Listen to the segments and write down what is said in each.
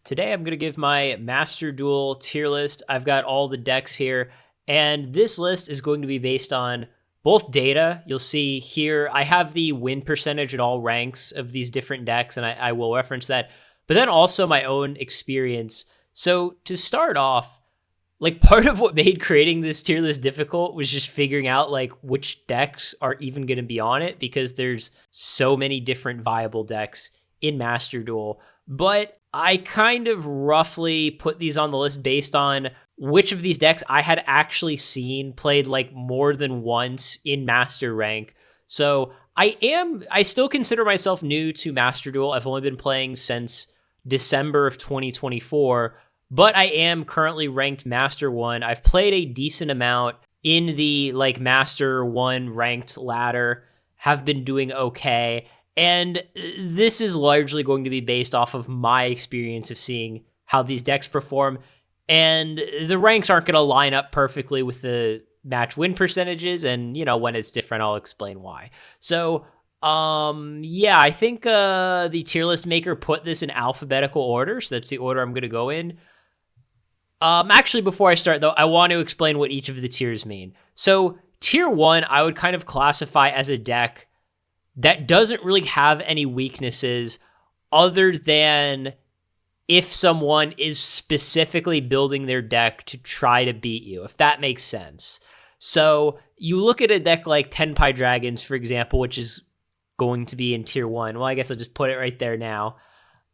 Today I'm going to give my Master Duel tier list. I've got all the decks here, and this list is going to be based on both data. You'll see here I have the win percentage at all ranks of these different decks, and I will reference that, but then also my own experience. So to start off, like part of what made creating this tier list difficult was just figuring out like which decks are even going to be on it, because there's so many different viable decks in Master Duel. But I kind of roughly put these on the list based on which of these decks I had actually seen played like more than once in Master Rank. So I still consider myself new to Master Duel. I've only been playing since December of 2024, but I am currently ranked Master 1. I've played a decent amount in the like Master 1 ranked ladder, have been doing okay. And this is largely going to be based off of my experience of seeing how these decks perform. And the ranks aren't going to line up perfectly with the match win percentages. And, you know, when it's different, I'll explain why. So, yeah, I think the tier list maker put this in alphabetical order. So that's the order I'm going to go in. Actually, before I start, though, I want to explain what each of the tiers mean. So tier 1, I would kind of classify as a deck that doesn't really have any weaknesses other than if someone is specifically building their deck to try to beat you, if that makes sense. So you look at a deck like Tenpai Dragons, for example, which is going to be in tier 1. Well, I guess I'll just put it right there now.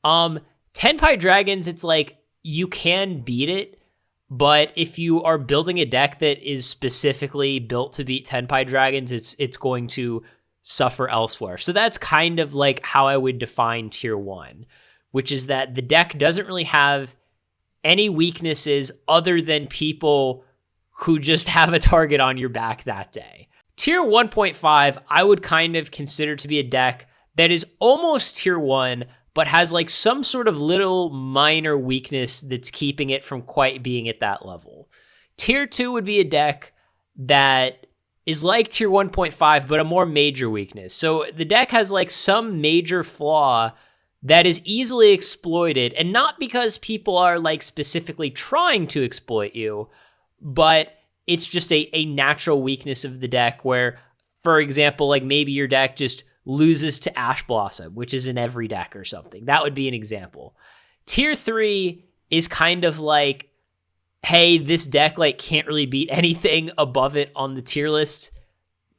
Tenpai Dragons, it's like you can beat it, but if you are building a deck that is specifically built to beat Tenpai Dragons, it's going to suffer elsewhere. So that's kind of like how I would define tier 1, which is that the deck doesn't really have any weaknesses other than people who just have a target on your back that day. Tier 1.5, I would kind of consider to be a deck that is almost tier 1, but has like some sort of little minor weakness that's keeping it from quite being at that level. Tier 2 would be a deck that is like tier 1.5, but a more major weakness. So the deck has like some major flaw that is easily exploited, and not because people are like specifically trying to exploit you, but it's just a natural weakness of the deck where, for example, like maybe your deck just loses to Ash Blossom, which is in every deck or something. That would be an example. Tier 3 is kind of like, hey, this deck like can't really beat anything above it on the tier list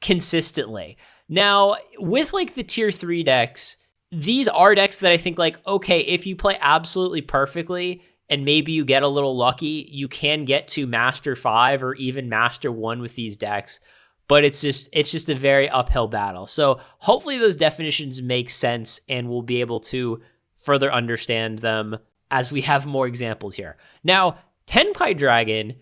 consistently. Now, with like the tier 3 decks, these are decks that I think like, okay, if you play absolutely perfectly and maybe you get a little lucky, you can get to Master 5 or even Master 1 with these decks, but it's just a very uphill battle. So hopefully those definitions make sense and we'll be able to further understand them as we have more examples here. Now, Tenpai Dragon,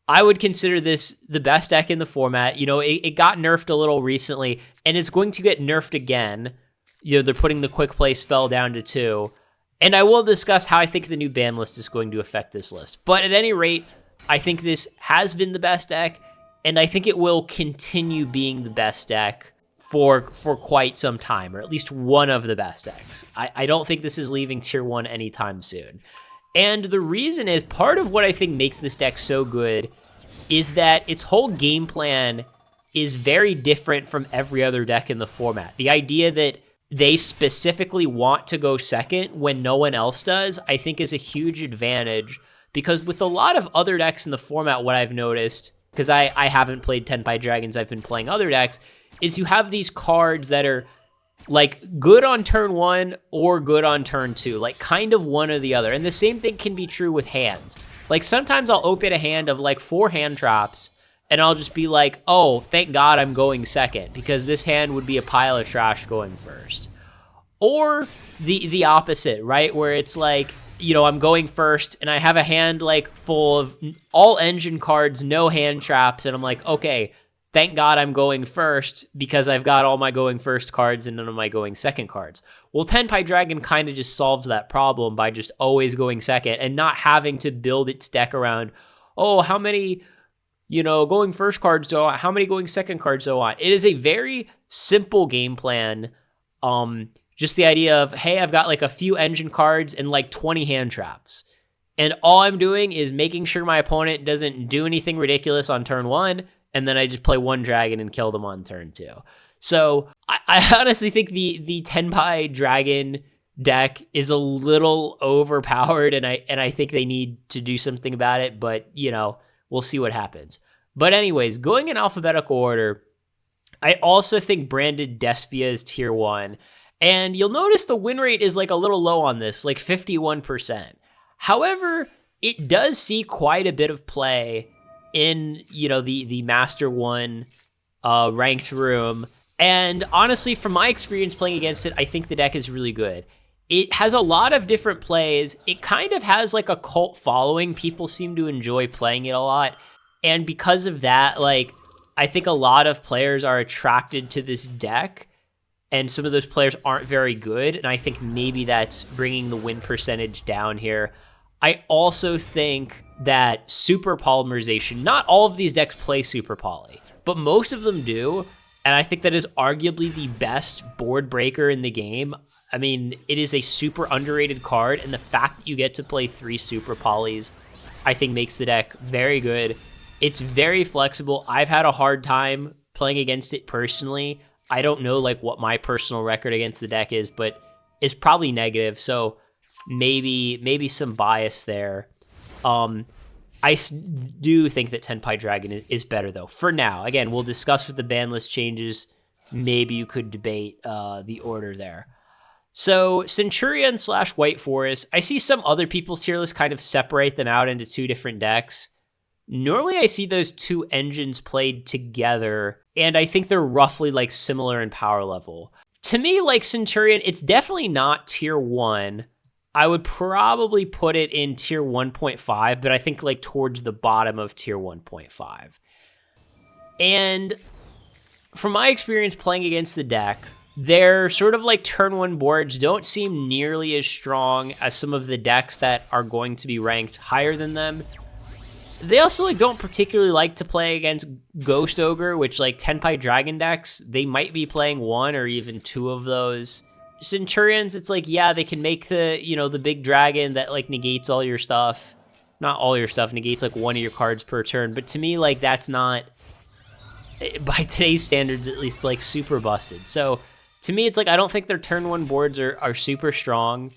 I would consider this the best deck in the format. You know, it got nerfed a little recently, and it's going to get nerfed again. You know, they're putting the quick play spell down to 2. And I will discuss how I think the new ban list is going to affect this list. But at any rate, I think this has been the best deck, and I think it will continue being the best deck for quite some time, or at least one of the best decks. I don't think this is leaving tier 1 anytime soon. And the reason is, part of what I think makes this deck so good is that its whole game plan is very different from every other deck in the format. The idea that they specifically want to go second when no one else does, I think is a huge advantage, because with a lot of other decks in the format, what I've noticed, because I haven't played Tenpai Dragons, I've been playing other decks, is you have these cards that are like good on turn 1 or good on turn 2, like kind of one or the other. And the same thing can be true with hands. Like sometimes I'll open a hand of like 4 hand traps and I'll just be like, oh, thank God I'm going second, because this hand would be a pile of trash going first. Or the opposite, right? Where it's like, you know, I'm going first and I have a hand like full of all engine cards, no hand traps. And I'm like, okay, thank God I'm going first, because I've got all my going first cards and none of my going second cards. Well, Tenpai Dragon kind of just solves that problem by just always going second and not having to build its deck around, oh, how many, you know, going first cards do I want? How many going second cards do I want? It is a very simple game plan, just the idea of, hey, I've got like a few engine cards and like 20 hand traps. And all I'm doing is making sure my opponent doesn't do anything ridiculous on turn 1, and then I just play 1 dragon and kill them on turn 2. So I honestly think the Tenpai Dragon deck is a little overpowered, and I think they need to do something about it, but we'll see what happens. But anyways, going in alphabetical order, I also think Branded Despia is tier 1, and you'll notice the win rate is like a little low on this, like 51%. However, it does see quite a bit of play in, the Master 1 ranked room. And honestly, from my experience playing against it, I think the deck is really good. It has a lot of different plays. It kind of has like a cult following. People seem to enjoy playing it a lot. And because of that, like, I think a lot of players are attracted to this deck. And some of those players aren't very good. And I think maybe that's bringing the win percentage down here. I also think that super polymerization, not all of these decks play super poly, but most of them do. And I think that is arguably the best board breaker in the game. I mean, it is a super underrated card, and the fact that you get to play 3 super polys, I think makes the deck very good. It's very flexible. I've had a hard time playing against it personally. I don't know like what my personal record against the deck is, but it's probably negative. So maybe some bias there. I do think that Tenpai Dragon is better, though, for now. Again, we'll discuss with the ban list changes. Maybe you could debate the order there. So Centurion / White Forest, I see some other people's tier list kind of separate them out into 2 different decks. Normally, I see those 2 engines played together, and I think they're roughly like similar in power level. To me, like Centurion, it's definitely not tier 1. I would probably put it in tier 1.5, but I think like towards the bottom of tier 1.5. And from my experience playing against the deck, their sort of like turn 1 boards don't seem nearly as strong as some of the decks that are going to be ranked higher than them. They also like don't particularly like to play against Ghost Ogre, which like Tenpai Dragon decks, they might be playing 1 or even 2 of those. Centurions, it's like, yeah, they can make the, the big dragon that like negates all your stuff. Not all your stuff, negates like 1 of your cards per turn. But to me, like, that's not, by today's standards at least, like super busted. So to me, it's like, I don't think their turn 1 boards are super strong.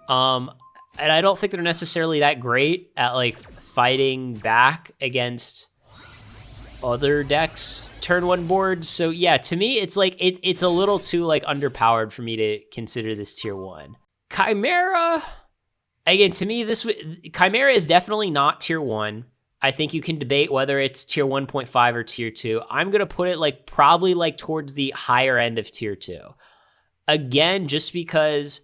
And I don't think they're necessarily that great at like fighting back against other decks turn 1 boards. So yeah, to me, it's like it's a little too like underpowered for me to consider this tier 1. Chimera, again, to me, Chimera is definitely not tier 1. I think you can debate whether it's tier 1.5 or tier 2. I'm gonna put it like probably like towards the higher end of tier 2. Again, just because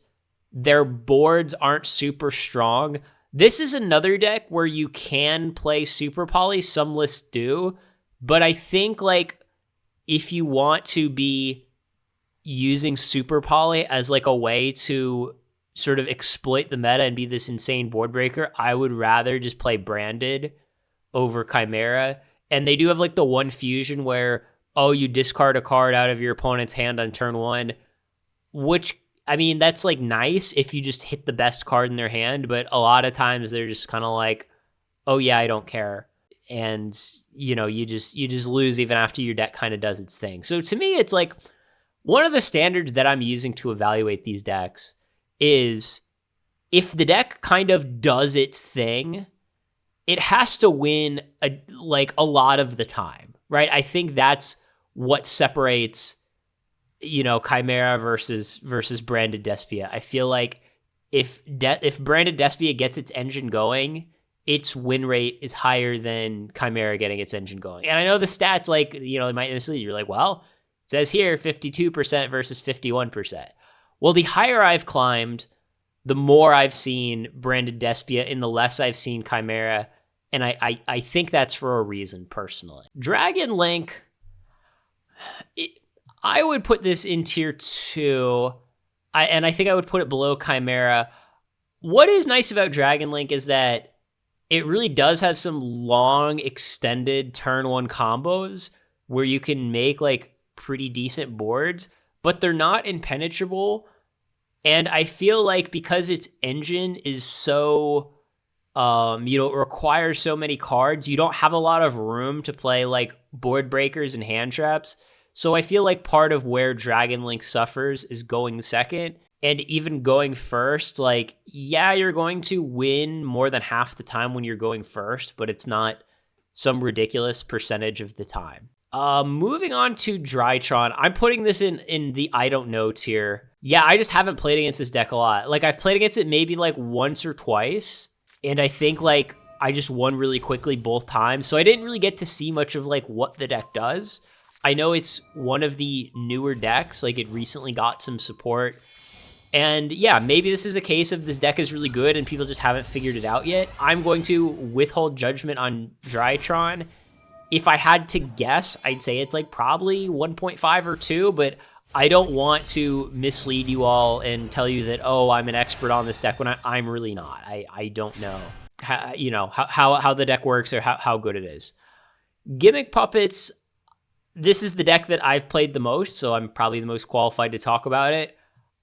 their boards aren't super strong. This is another deck where you can play super poly. Some lists do. But I think, like, if you want to be using Super Poly as, like, a way to sort of exploit the meta and be this insane board breaker, I would rather just play Branded over Chimera. And they do have, like, the one fusion where, you discard a card out of your opponent's hand on turn 1, which, I mean, that's, like, nice if you just hit the best card in their hand. But a lot of times they're just kind of like, oh, yeah, I don't care. And, you just lose even after your deck kind of does its thing. So to me, it's like one of the standards that I'm using to evaluate these decks is if the deck kind of does its thing, it has to win a lot of the time, right? I think that's what separates, Chimera versus Branded Despia. I feel like if Branded Despia gets its engine going, its win rate is higher than Chimera getting its engine going. And I know the stats, like, they might mislead you. You're like, well, it says here 52% versus 51%. Well, the higher I've climbed, the more I've seen Branded Despia and the less I've seen Chimera. And I think that's for a reason, personally. Dragon Link, I would put this in tier 2. And I think I would put it below Chimera. What is nice about Dragon Link is that it really does have some long, extended turn 1 combos where you can make like pretty decent boards, but they're not impenetrable. And I feel like because its engine is so, it requires so many cards, you don't have a lot of room to play like board breakers and hand traps. So I feel like part of where Dragon Link suffers is going second. And even going first, like, yeah, you're going to win more than half the time when you're going first, but it's not some ridiculous percentage of the time. Moving on to Drytron, I'm putting this in the I don't know tier. Yeah, I just haven't played against this deck a lot. Like, I've played against it maybe like once or twice, and I think like I just won really quickly both times, so I didn't really get to see much of like what the deck does. I know it's one of the newer decks, like it recently got some support. And yeah, maybe this is a case of this deck is really good and people just haven't figured it out yet. I'm going to withhold judgment on Drytron. If I had to guess, I'd say it's like probably 1.5 or 2, but I don't want to mislead you all and tell you that, oh, I'm an expert on this deck when I'm really not. I don't know how the deck works or how good it is. Gimmick Puppets, this is the deck that I've played the most, so I'm probably the most qualified to talk about it.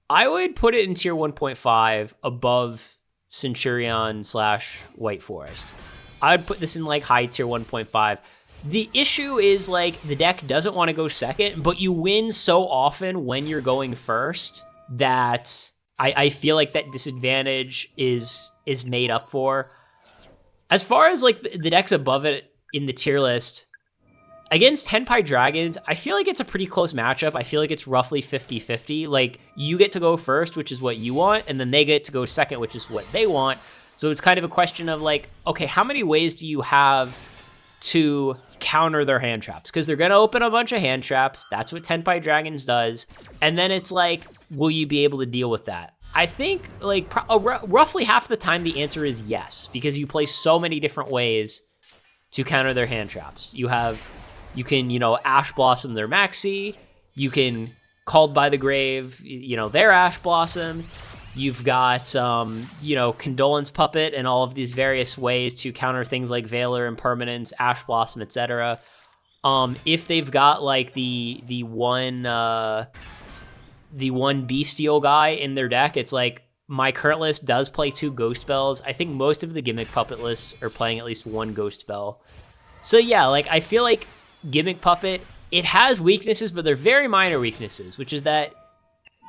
I would put it in tier 1.5 above Centurion / White Forest. I would put this in like high tier 1.5. The issue is like the deck doesn't want to go second, but you win so often when you're going first that I feel like that disadvantage is made up for. As far as like the decks above it in the tier list, against Tenpai Dragons, I feel like it's a pretty close matchup. I feel like it's roughly 50-50. Like, you get to go first, which is what you want, and then they get to go second, which is what they want. So it's kind of a question of like, okay, how many ways do you have to counter their hand traps? Because they're going to open a bunch of hand traps. That's what Tenpai Dragons does. And then it's like, will you be able to deal with that? I think like roughly half the time the answer is yes, because you play so many different ways to counter their hand traps. You can, Ash Blossom their Maxi. You can Called by the Grave, their Ash Blossom. You've got, Condolence Puppet and all of these various ways to counter things like Valor, Impermanence, Ash Blossom, etc. If they've got like the one Bestial guy in their deck, it's like my current list does play 2 Ghost Spells. I think most of the Gimmick Puppet lists are playing at least 1 Ghost Spell. So yeah, like I feel like Gimmick Puppet, it has weaknesses, but they're very minor weaknesses, which is that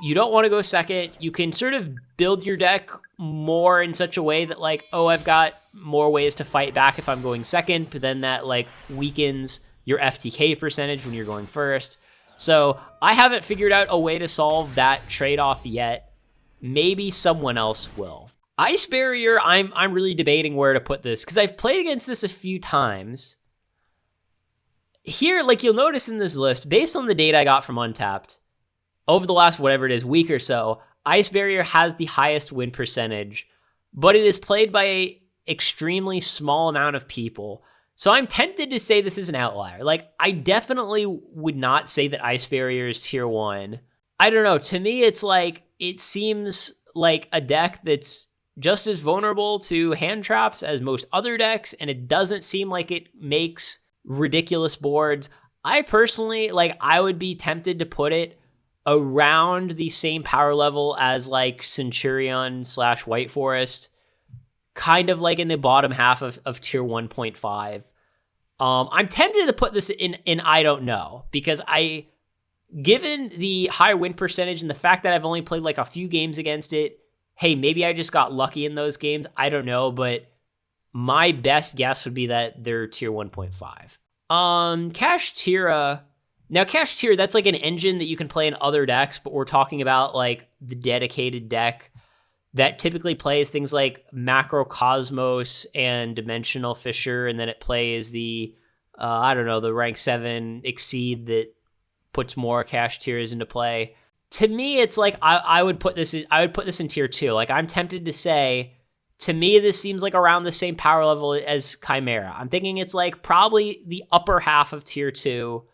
you don't want to go second. You can sort of build your deck more in such a way that like, oh, I've got more ways to fight back if I'm going second, but then that like weakens your FTK percentage when you're going first. So I haven't figured out a way to solve that trade-off yet. Maybe someone else will. Ice Barrier, I'm really debating where to put this because I've played against this a few times. Here, like you'll notice in this list, based on the data I got from Untapped, over the last whatever it is, week or so, Ice Barrier has the highest win percentage, but it is played by an extremely small amount of people. So I'm tempted to say this is an outlier. Like, I definitely would not say that Ice Barrier is tier 1. I don't know. To me, it's like, it seems like a deck that's just as vulnerable to hand traps as most other decks, and it doesn't seem like it makes ridiculous boards. I personally, like, I would be tempted to put it around the same power level as like Centurion / White Forest, kind of like in the bottom half of tier 1.5. I'm tempted to put this in I don't know, because given the high win percentage and the fact that I've only played like a few games against it, hey, maybe I just got lucky in those games. I don't know, but my best guess would be that they're tier 1.5. Kashtira. Now, Kashtira, that's like an engine that you can play in other decks, but we're talking about like the dedicated deck that typically plays things like Macrocosmos and Dimensional Fissure, and then it plays the, the rank 7 Exceed that puts more Kashtiras into play. To me, it's like I would put this in tier 2. Like, I'm tempted to say, to me, this seems like around the same power level as Chimera. I'm thinking it's like probably the upper half of tier 2.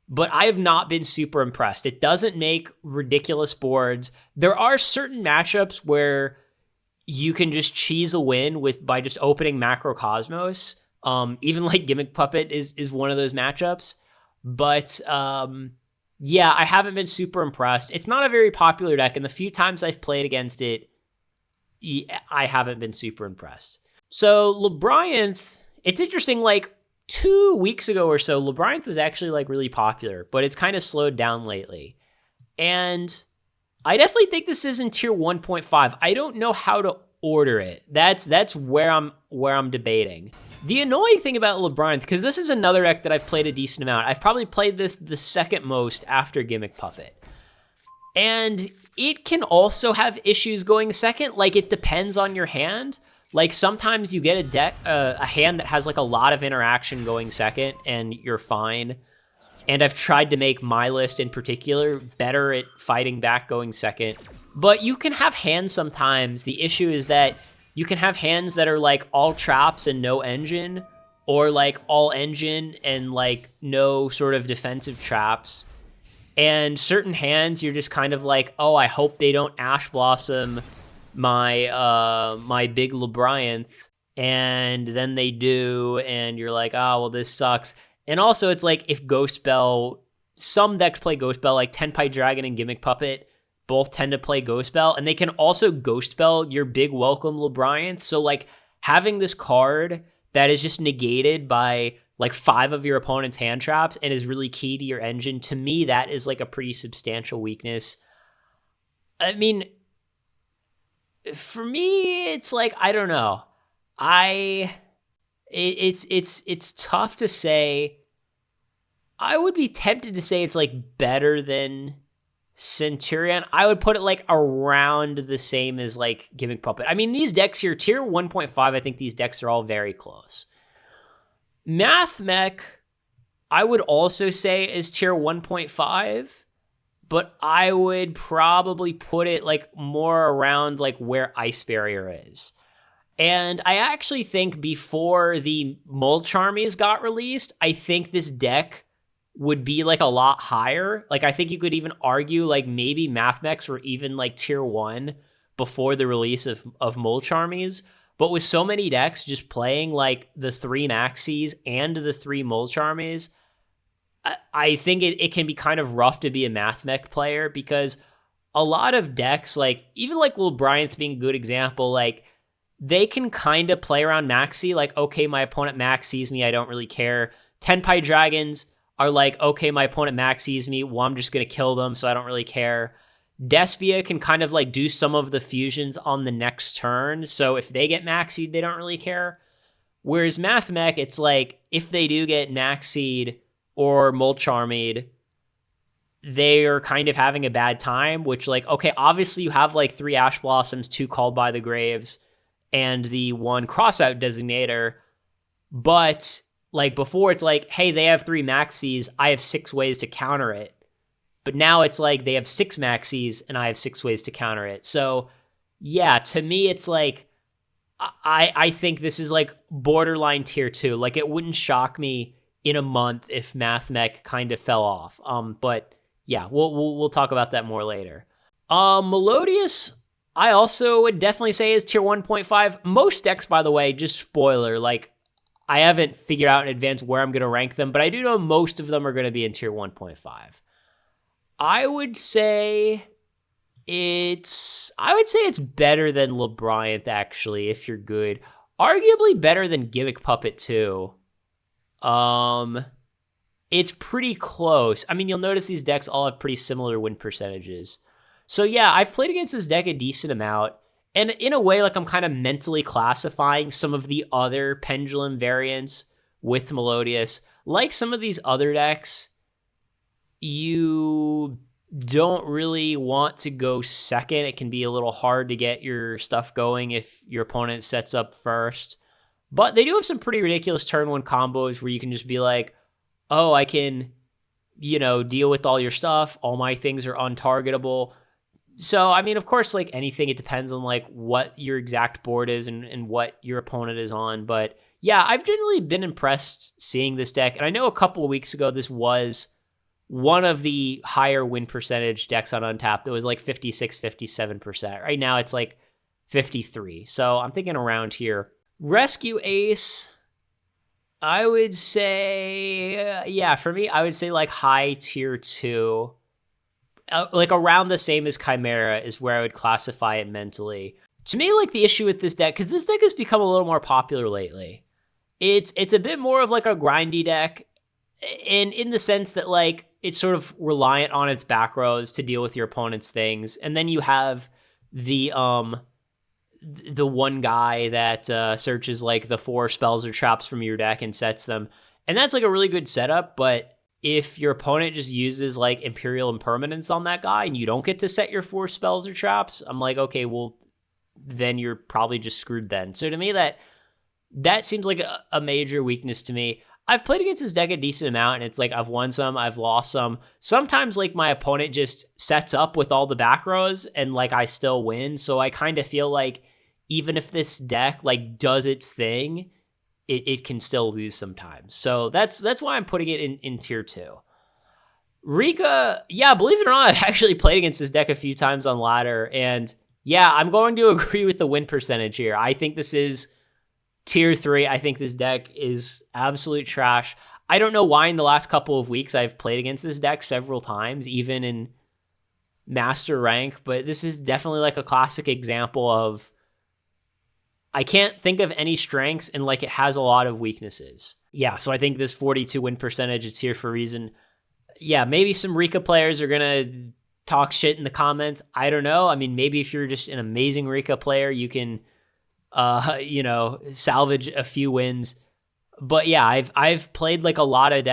But I have not been super impressed. It doesn't make ridiculous boards. There are certain matchups where you can just cheese a win by just opening Macrocosmos. Even like Gimmick Puppet is one of those matchups. But Yeah, I haven't been super impressed. It's not a very popular deck, and the few times I've played against it, I haven't been super impressed. So LeBryanth, it's interesting, like 2 weeks ago or so, LeBryanth was actually like really popular, but it's kind of slowed down lately. And I definitely think this is in tier 1.5. I don't know how to order it. That's where I'm debating. The annoying thing about LeBryanth, because this is another deck that I've played a decent amount. I've probably played this the second most after Gimmick Puppet. And it can also have issues going second. Like, it depends on your hand. Like, sometimes you get a hand that has like a lot of interaction going second, and you're fine. And I've tried to make my list in particular better at fighting back going second. But you can have hands sometimes. The issue is that you can have hands that are like all traps and no engine, or like all engine and like no sort of defensive traps. And certain hands, you're just kind of like, oh, I hope they don't Ash Blossom my big LeBryanth. And then they do, and you're like, oh, well, this sucks. And also, it's like if Ghost Bell, some decks play Ghost Bell, like Tenpai Dragon and Gimmick Puppet both tend to play Ghost Bell, and they can also Ghost Bell your big welcome LeBryanth. So like having this card that is just negated by like 5 of your opponent's hand traps and is really key to your engine, to me, that is like a pretty substantial weakness. I mean, for me, it's like, I don't know. It's tough to say. I would be tempted to say it's like better than Centurion. I would put it like around the same as like Gimmick Puppet. I mean, these decks here, tier 1.5, I think these decks are all very close. Math Mech, I would also say is tier 1.5, but I would probably put it like more around like where Ice Barrier is. And I actually think before the Molcharmies got released, I think this deck would be like a lot higher. Like, I think you could even argue like maybe Math Mechs were even like tier 1 before the release of Molcharmies. But with so many decks just playing like the 3 Maxies and the 3 Molcharmies, I think it can be kind of rough to be a Math Mech player, because a lot of decks, like even like LeBryanth being a good example, like they can kind of play around Maxi, like, okay, my opponent Max sees me, I don't really care. Tenpai Dragons are like, okay, my opponent Max sees me, well, I'm just going to kill them, so I don't really care. Despia can kind of like do some of the fusions on the next turn, so if they get Maxied, they don't really care. Whereas Math Mech, it's like, if they do get Maxied or Molcharmied, they are kind of having a bad time, which like, okay, obviously you have like 3 Ash Blossoms, 2 Called by the Graves, and the 1 Crossout Designator, but like before it's like, hey, they have 3 Maxies, I have 6 ways to counter it. But now it's like they have 6 Maxies and I have 6 ways to counter it. So yeah, to me, it's like, I think this is like borderline tier 2. Like, it wouldn't shock me in a month if Math Mech kind of fell off. But yeah, we'll talk about that more later. Melodious, I also would definitely say is tier 1.5. Most decks, by the way, just spoiler, like I haven't figured out in advance where I'm going to rank them, but I do know most of them are going to be in tier 1.5. I would say it's better than LeBryanth, actually, if you're good. Arguably better than Gimmick Puppet too. It's pretty close. I mean, you'll notice these decks all have pretty similar win percentages. So yeah, I've played against this deck a decent amount. And in a way, like I'm kind of mentally classifying some of the other Pendulum variants with Melodious. Like some of these other decks, you don't really want to go second. It can be a little hard to get your stuff going if your opponent sets up first. But they do have some pretty ridiculous turn 1 combos where you can just be like, oh, I can, deal with all your stuff. All my things are untargetable. So, I mean, of course, like anything, it depends on like what your exact board is and what your opponent is on. But yeah, I've generally been impressed seeing this deck. And I know a couple of weeks ago, this was one of the higher win percentage decks on Untapped. It was like 56, 57%. Right now it's like 53. So I'm thinking around here. Rescue Ace. I would say, yeah, for me, I would say like high tier 2. Like around the same as Chimera is where I would classify it mentally. To me, like the issue with this deck, because this deck has become a little more popular lately. It's a bit more of like a grindy deck, and in the sense that like it's sort of reliant on its back rows to deal with your opponent's things, and then you have the one guy that searches like the 4 spells or traps from your deck and sets them, and that's like a really good setup. But if your opponent just uses like Imperial Impermanence on that guy and you don't get to set your 4 spells or traps, I'm like, okay, well, then you're probably just screwed then. So to me, that seems like a major weakness to me. I've played against this deck a decent amount, and it's like I've won some, I've lost some. Sometimes like my opponent just sets up with all the back rows and like I still win. So I kind of feel like even if this deck like does its thing, it can still lose sometimes. So that's why I'm putting it in tier 2. Rika, yeah, believe it or not, I've actually played against this deck a few times on ladder, and yeah, I'm going to agree with the win percentage here. I think this is tier 3. I think this deck is absolute trash. I don't know why in the last couple of weeks I've played against this deck several times, even in master rank, but this is definitely like a classic example of I can't think of any strengths, and like it has a lot of weaknesses. Yeah, so I think this 42 win percentage, it's here for a reason. Yeah, maybe some Rika players are going to talk shit in the comments. I don't know. I mean, maybe if you're just an amazing Rika player, you can, salvage a few wins. But yeah, I've played like a lot of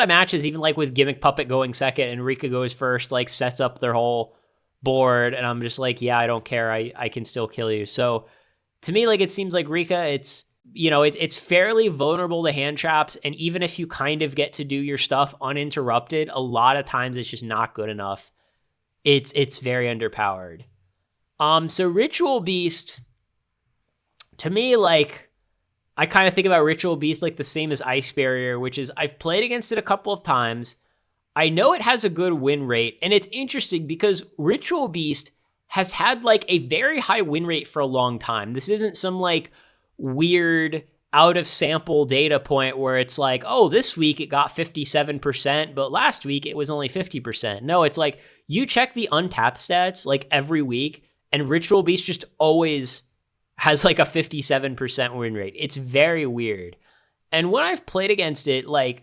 matches, even like with Gimmick Puppet going second and Rika goes first, like sets up their whole board. And I'm just like, yeah, I don't care. I can still kill you. So to me, like, it seems like Rika, it's fairly vulnerable to hand traps. And even if you kind of get to do your stuff uninterrupted, a lot of times it's just not good enough. It's very underpowered. So Ritual Beast, to me, like, I kind of think about Ritual Beast like the same as Ice Barrier, which is I've played against it a couple of times. I know it has a good win rate, and it's interesting because Ritual Beast has had like a very high win rate for a long time. This isn't some like weird out of sample data point where it's like, oh, this week it got 57%, but last week it was only 50%. No, it's like you check the untapped stats like every week, and Ritual Beast just always has like a 57% win rate. It's very weird. And when I've played against it, like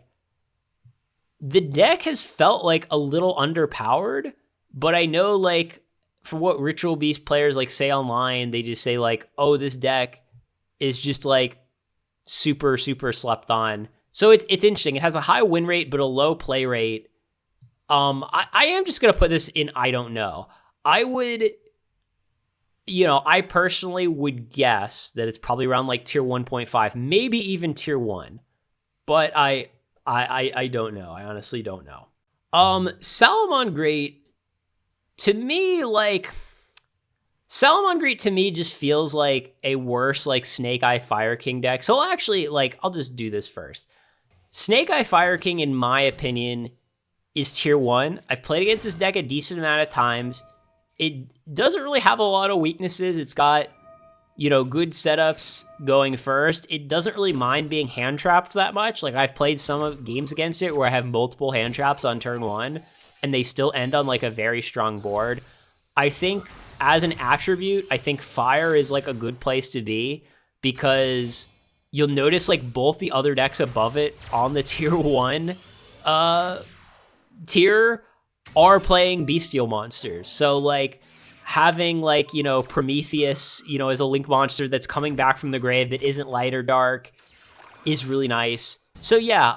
the deck has felt like a little underpowered, but I know like for what Ritual Beast players like say online, they just say like, oh, this deck is just like super, super slept on. So it's interesting. It has a high win rate, but a low play rate. I am just going to put this in I don't know. I personally would guess that it's probably around like tier 1.5, maybe even tier 1. But I don't know. I honestly don't know. Salamon Great, to me, like, Salamon Great to me just feels like a worse, like, Snake Eye Fire King deck. So actually, like, I'll just do this first. Snake Eye Fire King, in my opinion, is tier 1. I've played against this deck a decent amount of times. It doesn't really have a lot of weaknesses. It's got, good setups going first. It doesn't really mind being hand trapped that much. Like, I've played some of games against it where I have multiple hand traps on turn 1, and they still end on like a very strong board. I think as an attribute, I think fire is like a good place to be because you'll notice like both the other decks above it on the tier 1 tier are playing bestial monsters. So like having like, Prometheus, as a link monster that's coming back from the grave that isn't light or dark is really nice. So yeah,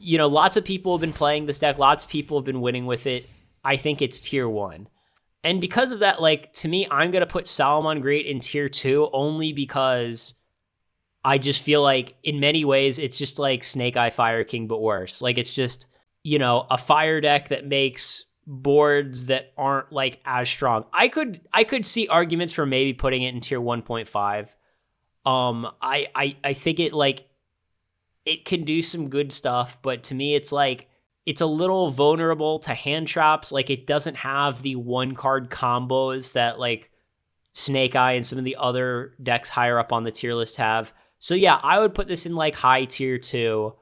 lots of people have been playing this deck. Lots of people have been winning with it. I think it's tier 1. And because of that, like, to me, I'm going to put Salamon Great in tier 2 only because I just feel like in many ways it's just like Snake Eye Fire King, but worse. Like, it's just, a fire deck that makes boards that aren't like as strong. I could see arguments for maybe putting it in tier 1.5. I think it like it can do some good stuff, but to me, it's like, it's a little vulnerable to hand traps. Like, it doesn't have the one card combos that like Snake Eye and some of the other decks higher up on the tier list have. So yeah, I would put this in like high tier 2.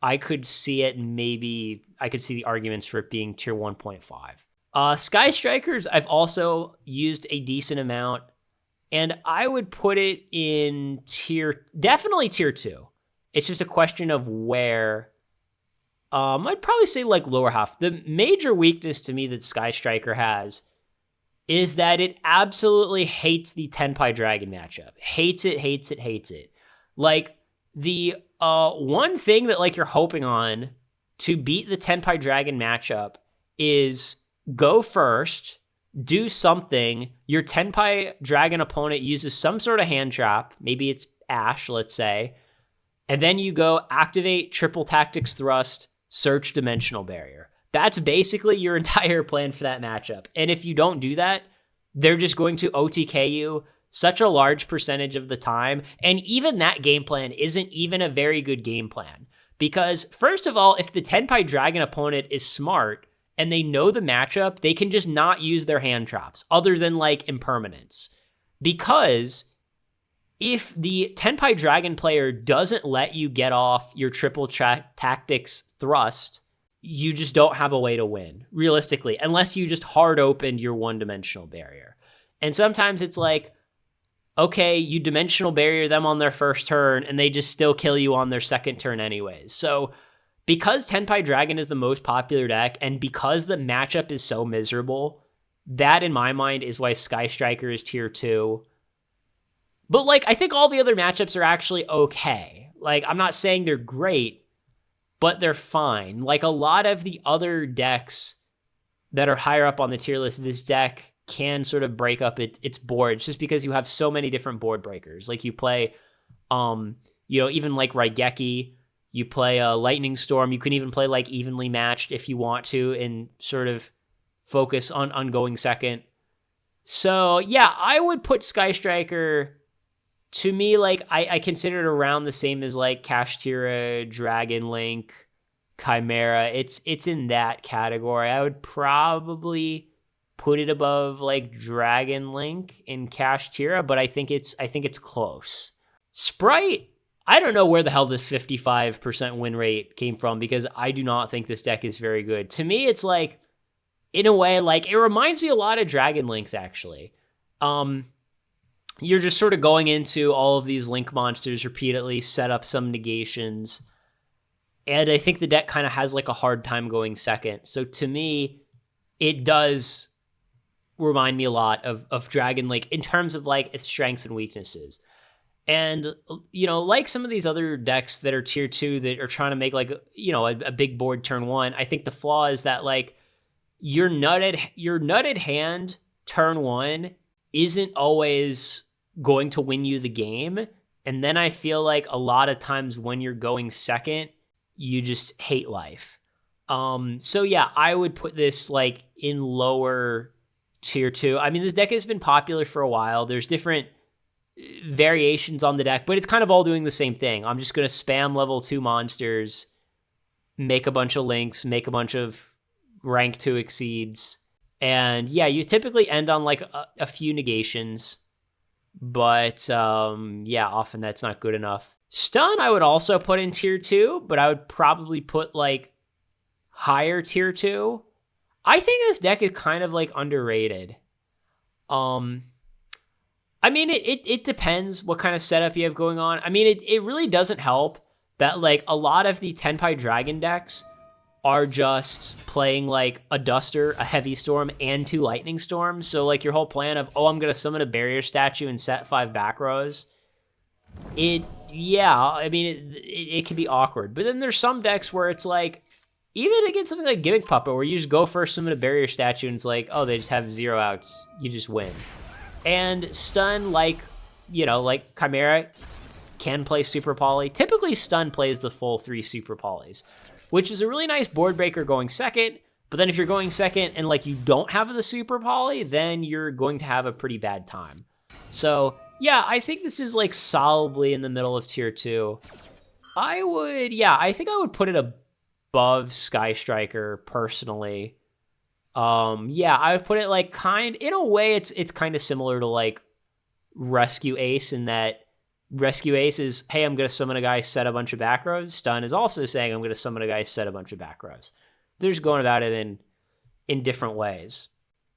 I could see it, maybe I could see the arguments for it being tier 1.5. Sky Strikers, I've also used a decent amount, and I would put it in definitely tier 2. It's just a question of where. I'd probably say like lower half. The major weakness to me that Sky Striker has is that it absolutely hates the Tenpai Dragon matchup. Hates it, hates it, hates it. Like, the one thing that like you're hoping on to beat the Tenpai Dragon matchup is go first, do something. Your Tenpai Dragon opponent uses some sort of hand trap. Maybe it's Ash, let's say. And then you go activate triple tactics thrust, search dimensional barrier. That's basically your entire plan for that matchup. And if you don't do that, they're just going to OTK you such a large percentage of the time. And even that game plan isn't even a very good game plan. Because first of all, if the Tenpai Dragon opponent is smart and they know the matchup, they can just not use their hand traps other than like impermanence. Because if the Tenpai Dragon player doesn't let you get off your triple tactics thrust, you just don't have a way to win, realistically, unless you just hard opened your one-dimensional barrier. And sometimes it's like, okay, you dimensional barrier them on their first turn, and they just still kill you on their second turn anyways. So because Tenpai Dragon is the most popular deck, and because the matchup is so miserable, that in my mind is why Sky Striker is tier 2. But like, I think all the other matchups are actually okay. Like, I'm not saying they're great, but they're fine. Like, a lot of the other decks that are higher up on the tier list, this deck can sort of break up its boards just because you have so many different board breakers. Like, you play, even like Raigeki, you play a Lightning Storm. You can even play like evenly matched if you want to and sort of focus on going second. So yeah, I would put Sky Striker, to me, like, I consider it around the same as like Kashtira, Dragon Link, Chimera. It's in that category. I would probably put it above like Dragon Link and Kashtira, but I think it's close. Sprite, I don't know where the hell this 55% win rate came from, because I do not think this deck is very good. To me, it's like, in a way, like, it reminds me a lot of Dragon Links, actually. You're just sort of going into all of these Link monsters repeatedly, set up some negations, and I think the deck kind of has like a hard time going second. So to me, it does remind me a lot of Dragon Link in terms of like its strengths and weaknesses. And, like some of these other decks that are tier 2 that are trying to make like, a big board turn 1, I think the flaw is that like your nutted hand turn 1 isn't always going to win you the game. And then I feel like a lot of times when you're going second, you just hate life. So yeah, I would put this like in lower tier 2. I mean, this deck has been popular for a while. There's different variations on the deck, but it's kind of all doing the same thing. I'm just going to spam level 2 monsters, make a bunch of links, make a bunch of rank 2 exceeds. And yeah, you typically end on like a few negations, but often that's not good enough. Stun, I would also put in tier 2, but I would probably put like higher tier 2. I think this deck is kind of like underrated. I mean, it depends what kind of setup you have going on. I mean, it really doesn't help that like a lot of the Tenpai Dragon decks are just playing like a Duster, a Heavy Storm, and 2 Lightning Storms. So like your whole plan of, I'm going to summon a barrier statue and set 5 back rows, it can be awkward. But then there's some decks where it's like, even against something like Gimmick Puppet, where you just go first, summon a barrier statue, and it's like, they just have 0 outs. You just win. And Stun, like Chimera, can play Super Poly. Typically, Stun plays the full 3 Super Polys, which is a really nice board breaker going second. But then if you're going second and like you don't have the Super Poly, then you're going to have a pretty bad time. So yeah, I think this is like solidly in the middle of tier 2. I think I would put it above Sky Striker personally. I would put it like in a way, it's kind of similar to like Rescue Ace in that Rescue Ace is, hey, I'm going to summon a guy, set a bunch of back rows. Stun is also saying, I'm going to summon a guy, set a bunch of back rows. They're just going about it in different ways.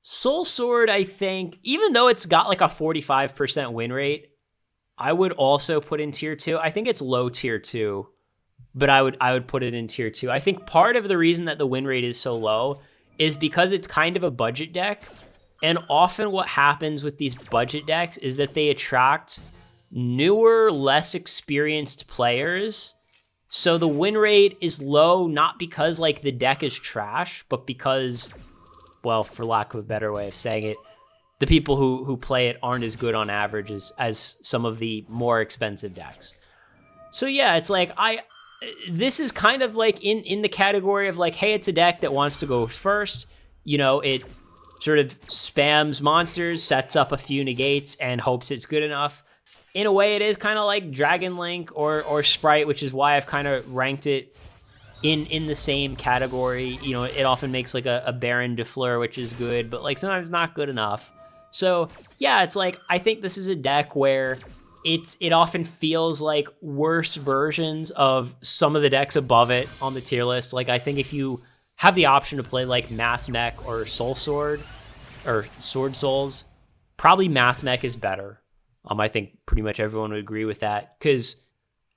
Soul Sword, I think, even though it's got like a 45% win rate, I would also put in tier 2. I think it's low tier 2, but I would put it in tier 2. I think part of the reason that the win rate is so low is because it's kind of a budget deck. And often what happens with these budget decks is that they attract newer, less experienced players. So the win rate is low, not because like the deck is trash, but because, well, for lack of a better way of saying it, the people who play it aren't as good on average as some of the more expensive decks. So yeah, it's like this is kind of like in the category of like, hey, it's a deck that wants to go first. You know, it sort of spams monsters, sets up a few negates, and hopes it's good enough. In a way, it is kind of like Dragon Link or Sprite, which is why I've kind of ranked it in the same category. You know, it often makes like a Baron Defleur, which is good, but like sometimes not good enough. So yeah, it's like, I think this is a deck where it often feels like worse versions of some of the decks above it on the tier list. Like, I think if you have the option to play like Math Mech or Soul Sword or Sword Souls, probably Math Mech is better. I think pretty much everyone would agree with that, because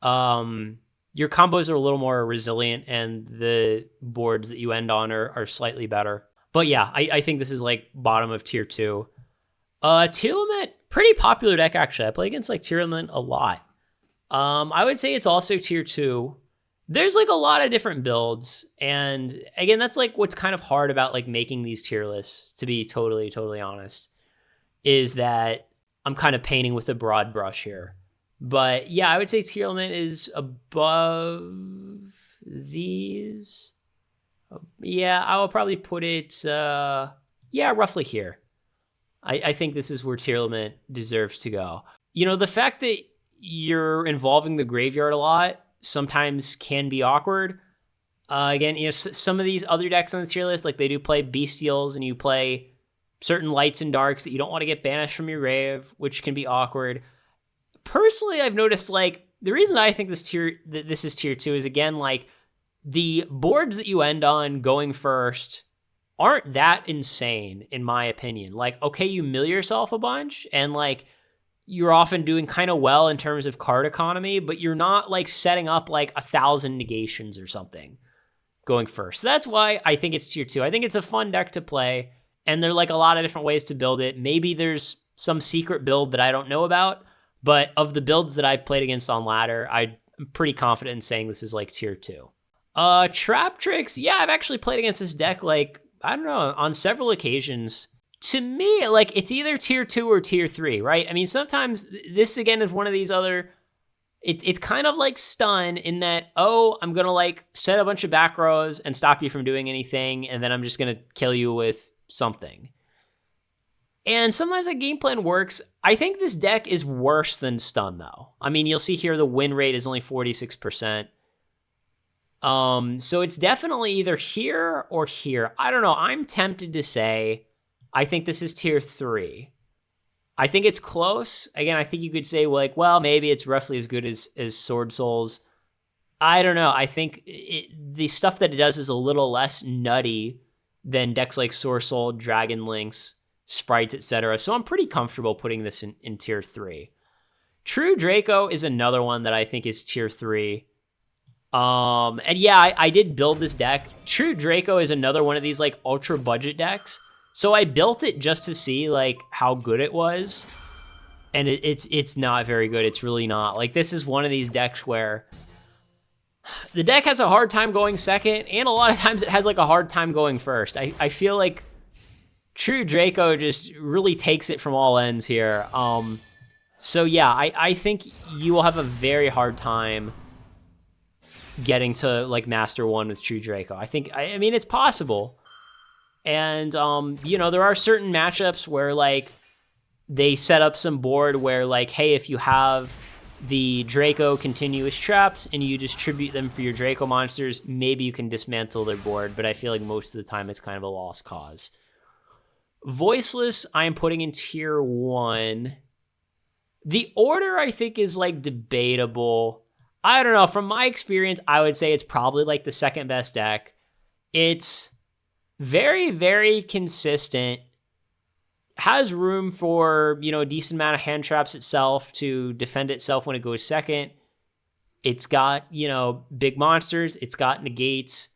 your combos are a little more resilient and the boards that you end on are slightly better. But yeah, I think this is like bottom of tier 2. Tearlament, pretty popular deck, actually. I play against like Tearlament a lot. I would say it's also tier 2. There's like a lot of different builds. And again, that's like what's kind of hard about like making these tier lists, to be totally honest, is that I'm kind of painting with a broad brush here. But yeah, I would say Tearlament is above these. Yeah, I will probably put it, roughly here. I think this is where Tearlament deserves to go. You know, the fact that you're involving the graveyard a lot sometimes can be awkward. Again, you know, some of these other decks on the tier list, like they do play Bestials, and you play certain lights and darks that you don't want to get banished from your grave, which can be awkward. Personally, I've noticed like the reason I think this is tier 2 is, again, like the boards that you end on going first aren't that insane, in my opinion. Like, okay, you mill yourself a bunch, and like you're often doing kind of well in terms of card economy, but you're not like setting up like 1,000 negations or something going first. So that's why I think it's tier 2. I think it's a fun deck to play, and there are like a lot of different ways to build it. Maybe there's some secret build that I don't know about, but of the builds that I've played against on ladder, I'm pretty confident in saying this is like tier 2. Trap Tricks, yeah, I've actually played against this deck like, I don't know, on several occasions. To me, like, it's either tier 2 or tier 3, right? I mean, sometimes this, again, is one of these other, it's kind of like Stun in that, oh, I'm going to, like, set a bunch of back rows and stop you from doing anything, and then I'm just going to kill you with something. And sometimes that game plan works. I think this deck is worse than Stun, though. I mean, you'll see here the win rate is only 46%. So it's definitely either here or here. I don't know. I'm tempted to say I think this is tier 3. I think it's close. Again, I think you could say like, well, maybe it's roughly as good as Sword Souls. I don't know. I think the stuff that it does is a little less nutty than decks like Sword Soul, Dragon Links, Sprites, etc. So I'm pretty comfortable putting this in tier 3. True Draco is another one that I think is tier 3. And yeah, I did build this deck. True Draco is another one of these like ultra budget decks. So I built it just to see like how good it was. And it's not very good. It's really not. Like, this is one of these decks where the deck has a hard time going second, and a lot of times it has like a hard time going first. I feel like True Draco just really takes it from all ends here. So yeah, I think you will have a very hard time getting to like Master 1 with True Draco. I mean, it's possible. And, you know, there are certain matchups where like they set up some board where like, hey, if you have the Draco continuous traps and you distribute them for your Draco monsters, maybe you can dismantle their board. But I feel like most of the time it's kind of a lost cause. Voiceless, I am putting in tier 1. The order, I think, is like debatable. I don't know. From my experience, I would say it's probably like the second best deck. It's very, very consistent. Has room for, a decent amount of hand traps itself to defend itself when it goes second. It's got, big monsters. It's got negates.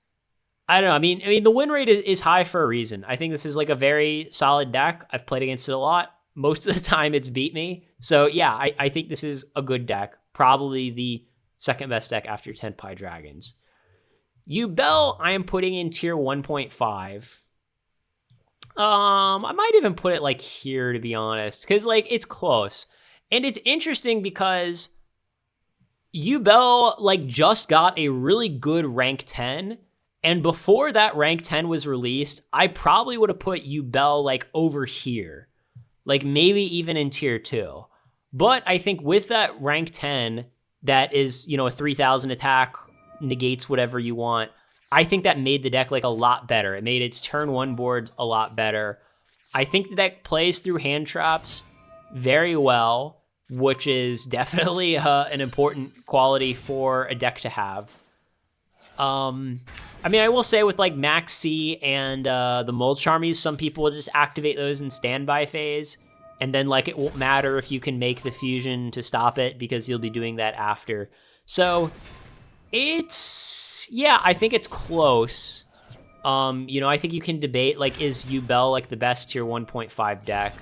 I don't know. I mean, the win rate is high for a reason. I think this is like a very solid deck. I've played against it a lot. Most of the time, it's beat me. So yeah, I think this is a good deck. Probably the second best deck after Tenpai Dragons. Yubel, I am putting in tier 1.5. I might even put it like here, to be honest, because like it's close. And it's interesting because Yubel like just got a really good rank 10. And before that rank 10 was released, I probably would have put Yubel like over here. Like maybe even in tier 2. But I think with that rank 10, that is, a 3,000 attack, negates whatever you want, I think that made the deck like a lot better. It made its turn 1 boards a lot better. I think the deck plays through hand traps very well, which is definitely an important quality for a deck to have. I will say with like Max C and the Mold Charmies, some people will just activate those in standby phase, and then like it won't matter if you can make the fusion to stop it because you'll be doing that after. So I think it's close. I think you can debate like, is Yubel like the best tier 1.5 deck?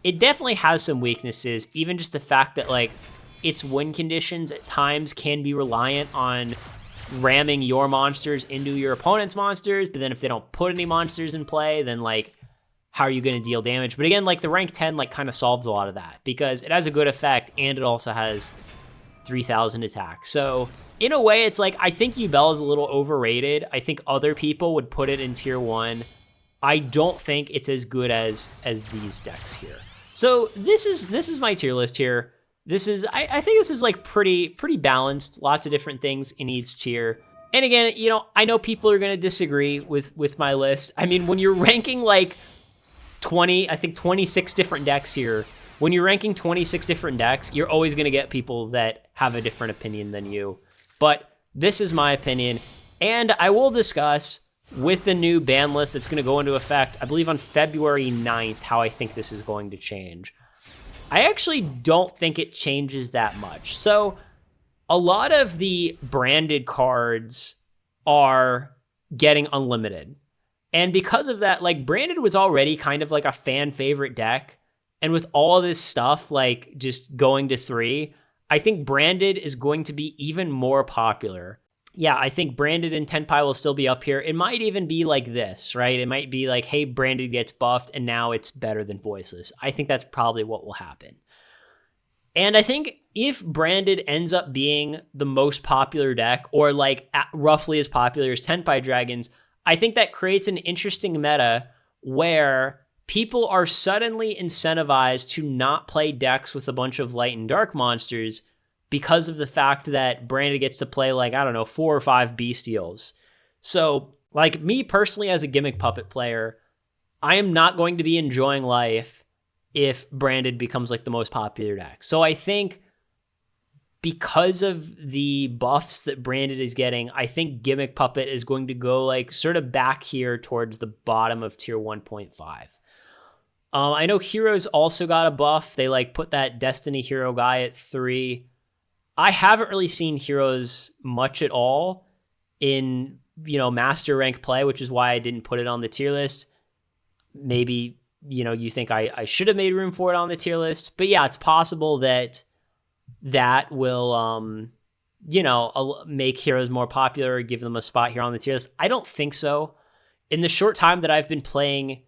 It definitely has some weaknesses, even just the fact that like its win conditions at times can be reliant on ramming your monsters into your opponent's monsters, but then if they don't put any monsters in play, then like how are you going to deal damage? But again, like the rank 10 like kind of solves a lot of that because it has a good effect and it also has 3,000 attack. So in a way, it's like I think Yubel is a little overrated. I think other people would put it in tier 1. I don't think it's as good as these decks here. So this is my tier list here. I think this is like pretty balanced. Lots of different things in each tier. And again, I know people are going to disagree with my list. I mean, when you're ranking like 26 different decks here, when you're ranking 26 different decks, you're always going to get people that have a different opinion than you. But this is my opinion. And I will discuss with the new ban list that's going to go into effect, I believe on February 9th, how I think this is going to change. I actually don't think it changes that much. So a lot of the branded cards are getting unlimited. And because of that, like branded was already kind of like a fan favorite deck. And with all this stuff, like just going to 3, I think branded is going to be even more popular. Yeah, I think branded and Tenpai will still be up here. It might even be like this, right? It might be like, hey, branded gets buffed and now it's better than voiceless. I think that's probably what will happen. And I think if branded ends up being the most popular deck or like roughly as popular as Tenpai Dragons, I think that creates an interesting meta where people are suddenly incentivized to not play decks with a bunch of light and dark monsters because of the fact that branded gets to play like, I don't know, 4 or 5 bestials. So like me personally as a gimmick puppet player, I am not going to be enjoying life if branded becomes like the most popular deck. So I think because of the buffs that branded is getting, I think gimmick puppet is going to go like sort of back here towards the bottom of tier 1.5. I know Heroes also got a buff. They like put that Destiny Hero guy at 3. I haven't really seen Heroes much at all in, master rank play, which is why I didn't put it on the tier list. Maybe, you think I should have made room for it on the tier list. But yeah, it's possible that will, make Heroes more popular or give them a spot here on the tier list. I don't think so. In the short time that I've been playing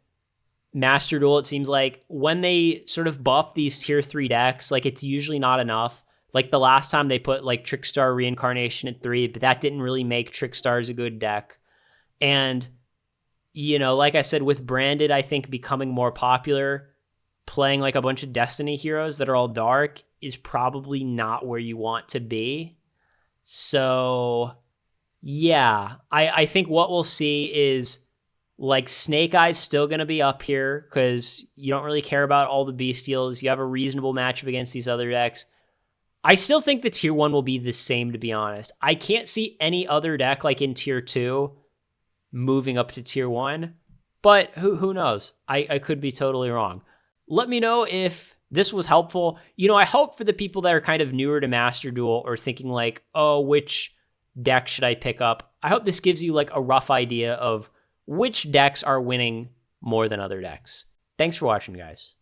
Master Duel, it seems like when they sort of buff these tier 3 decks, like it's usually not enough. Like the last time they put like Trickstar Reincarnation at 3, but that didn't really make Trickstars a good deck. And, like I said, with branded, I think becoming more popular, playing like a bunch of Destiny heroes that are all dark is probably not where you want to be. So yeah, I think what we'll see is Like Snake Eye's still going to be up here because you don't really care about all the bestials. You have a reasonable matchup against these other decks. I still think the tier 1 will be the same, to be honest. I can't see any other deck like in tier 2 moving up to tier 1, but who knows? I could be totally wrong. Let me know if this was helpful. I hope for the people that are kind of newer to Master Duel or thinking like, oh, which deck should I pick up? I hope this gives you like a rough idea of which decks are winning more than other decks. Thanks for watching, guys.